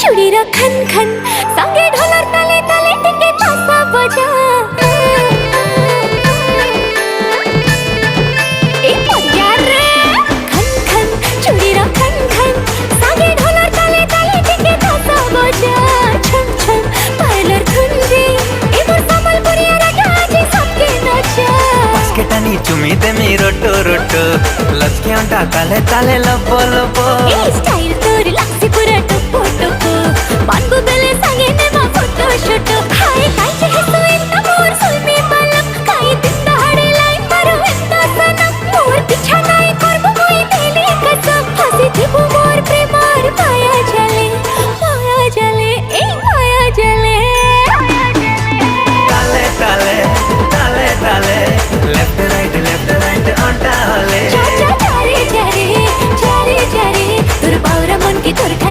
चूड़ी रा खन खन संगे ढोलर ताले ताले टिके तासा बजा ए परिया रे खन खन चूड़ी रा खन खन संगे ढोलर ताले ताले टिके तासा बजा छम छम पायलर धुंजी ए मोर संबलपुरिया रा गाजी सबके नचा बास्केटानी चुमी दे मी रोटो रोटो लचके अंटा ताले ताले लबो लबो ए स्टाइल तोर लक्सी